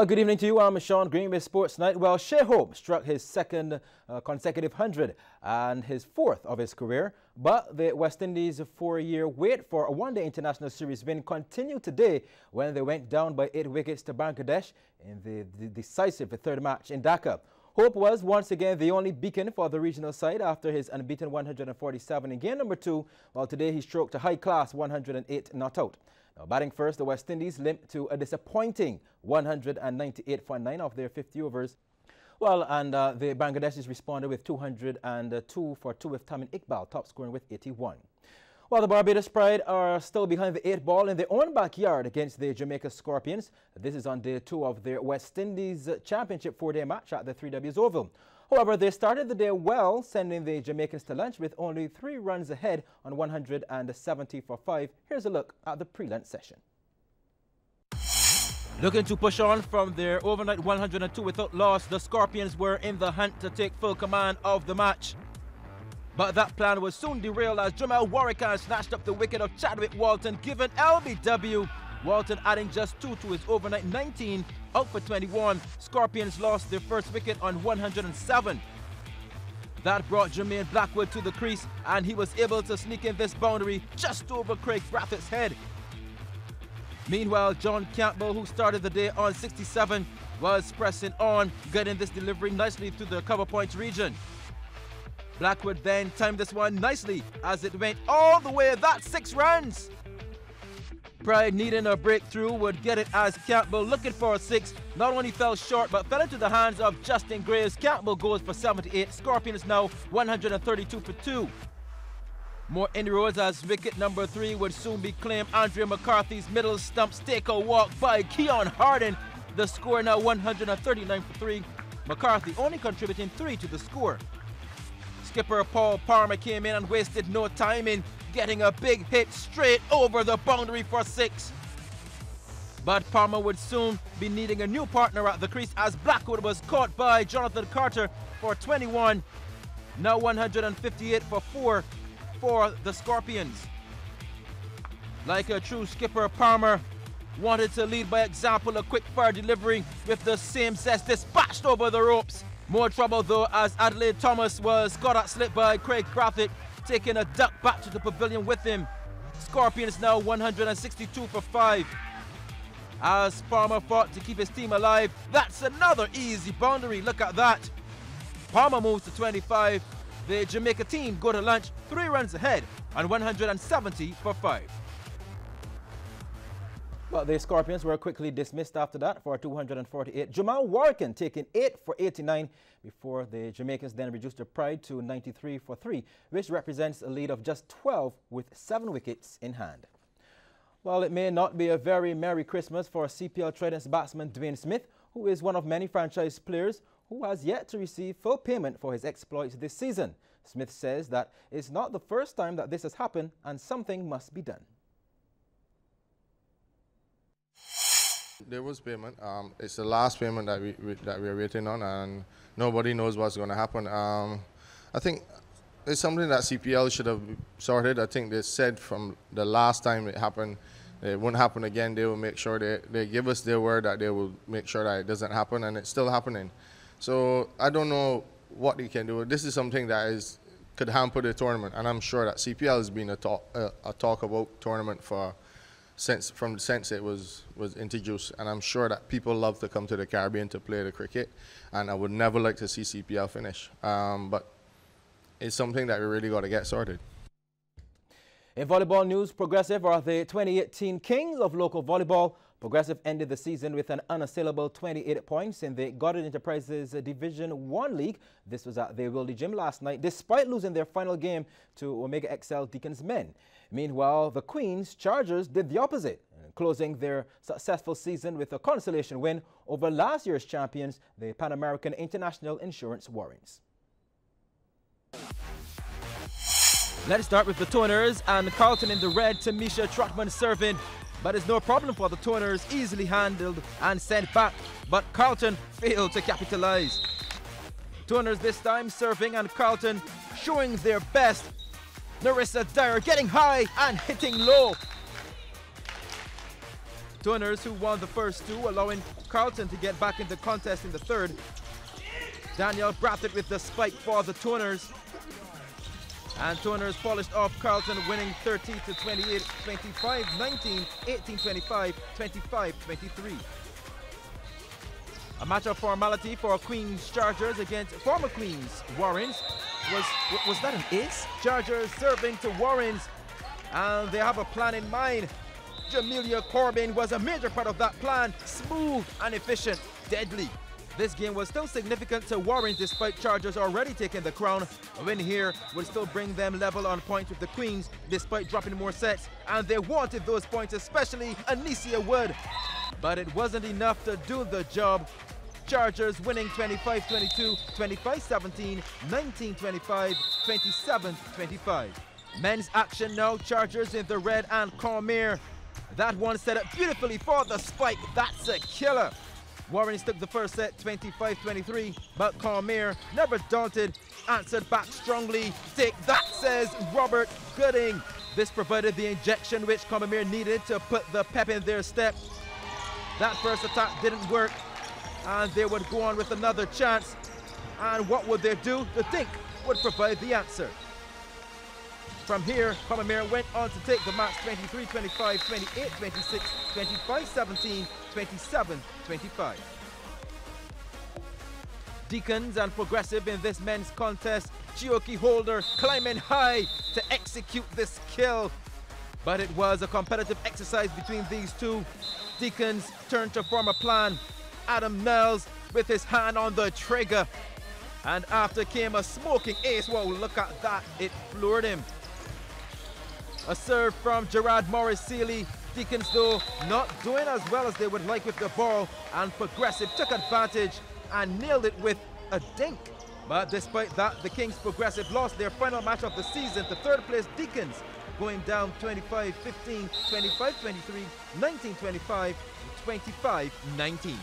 Well, good evening to you. I'm Sean Green with Sports Night. Well, Shea Hope struck his second consecutive 100 and his fourth of his career. But the West Indies' four-year wait for a one-day international series win continued today when they went down by 8 wickets to Bangladesh in the decisive third match in Dhaka. Hope was once again the only beacon for the regional side after his unbeaten 147 in game number 2, while today he stroked a high-class 108 not out. Now, batting first, the West Indies limped to a disappointing 198.9 of their 50 overs. Well, and the Bangladeshis responded with 202 for 2 with Tamim Iqbal top scoring with 81. While the Barbados Pride are still behind the 8 ball in their own backyard against the Jamaica Scorpions. This is on day 2 of their West Indies Championship 4-day match at the 3Ws Oval. However, they started the day well, sending the Jamaicans to lunch with only 3 runs ahead on 170 for 5. Here's a look at the pre-lunch session. Looking to push on from their overnight 102 without loss, the Scorpions were in the hunt to take full command of the match. But that plan was soon derailed as Jamal Warrican snatched up the wicket of Chadwick Walton, given LBW. Walton adding just 2 to his overnight 19, out for 21. Scorpions lost their first wicket on 107. That brought Jermaine Blackwood to the crease, and he was able to sneak in this boundary just over Craig Brathwaite's head. Meanwhile, John Campbell, who started the day on 67, was pressing on, getting this delivery nicely through the cover points region. Blackwood then timed this one nicely as it went all the way. That's 6 runs. Pride, needing a breakthrough, would get it as Campbell, looking for a 6, not only fell short but fell into the hands of Justin Graves. Campbell goes for 78. Scorpions now 132 for 2. More inroads as wicket number 3 would soon be claimed. Andrea McCarthy's middle stump stakeout walk by Keon Harden. The score now 139 for 3. McCarthy only contributing 3 to the score. Skipper Paul Palmer came in and wasted no time in getting a big hit straight over the boundary for 6. But Palmer would soon be needing a new partner at the crease as Blackwood was caught by Jonathan Carter for 21. Now 158 for 4 for the Scorpions. Like a true skipper, Palmer wanted to lead by example, a quick fire delivery with the same zest dispatched over the ropes. More trouble though as Adelaide Thomas was caught at slip by Craig Brathwaite, taking a duck back to the pavilion with him. Scorpions now 162 for 5. As Palmer fought to keep his team alive, that's another easy boundary, look at that. Palmer moves to 25. The Jamaica team go to lunch 3 runs ahead on 170 for 5. Well, the Scorpions were quickly dismissed after that for 248. Jamal Warrican taking 8 for 89 before the Jamaicans then reduced their pride to 93 for 3, which represents a lead of just 12 with 7 wickets in hand. Well, it may not be a very Merry Christmas for CPL Trident's batsman Dwayne Smith, who is one of many franchise players who has yet to receive full payment for his exploits this season. Smith says that it's not the first time that this has happened and something must be done. There was payment. It's the last payment that we're waiting on, and nobody knows what's going to happen. I think it's something that CPL should have sorted. I think they said from the last time it happened, it won't happen again. They will make sure they give us their word that they will make sure that it doesn't happen, and it's still happening. So I don't know what they can do. This is something that could hamper the tournament, and I'm sure that CPL has been a talk about tournament since it was introduced, and I'm sure that people love to come to the Caribbean to play the cricket, and I would never like to see CPL finish. But it's something that we really got to get sorted. In volleyball news, Progressive are the 2018 kings of local volleyball. Progressive ended the season with an unassailable 28 points in the Goddard Enterprises Division 1 League. This was at the Wildy Gym last night, despite losing their final game to Omega XL Deacons men. Meanwhile, the Queens Chargers did the opposite, closing their successful season with a consolation win over last year's champions, the Pan American International Insurance Warrants. Let's start with the Toners and Carlton in the red. Tamisha Trotman serving, but it's no problem for the Toners, easily handled and sent back, but Carlton failed to capitalize. Toners this time serving and Carlton showing their best. Narissa Dyer getting high and hitting low. Toners, who won the first two, allowing Carlton to get back in the contest in the third. Daniel Brathwaite with the spike for the Toners. And Toners polished off Carlton, winning 30-28, 25-19, 18-25, 25-23. A match of formality for Queens Chargers against former Queens Warrens. Was that an ace? Chargers serving to Warrens, and they have a plan in mind. Jamelia Corbin was a major part of that plan. Smooth and efficient, deadly. This game was still significant to Warrens despite Chargers already taking the crown. A win here would still bring them level on points with the Queens despite dropping more sets, and they wanted those points, especially Anicia Wood. But it wasn't enough to do the job. Chargers winning 25-22, 25-17, 19-25, 27-25. Men's action now, Chargers in the red and Cormier. That one set up beautifully for the spike. That's a killer. Warrens took the first set 25-23, but Cormier, never daunted, answered back strongly. Take that, says Robert Gooding. This provided the injection which Cormier needed to put the pep in their step. That first attack didn't work, and they would go on with another chance. And what would they do? The Dink would provide the answer. From here, Cormier went on to take the match 23-25, 28-26, 25-17, 27-25. Deacons and Progressive in this men's contest. Chioki Holder climbing high to execute this kill. But it was a competitive exercise between these two. Deacons turned to form a plan. Adam Nels with his hand on the trigger. And after came a smoking ace. Whoa, look at that. It floored him. A serve from Gerard Morris-Seeley. Deacons, though, not doing as well as they would like with the ball, and Progressive took advantage and nailed it with a dink. But despite that, the Kings Progressive lost their final match of the season to third place Deacons, going down 25-15, 25-23, 19-25, 25-19.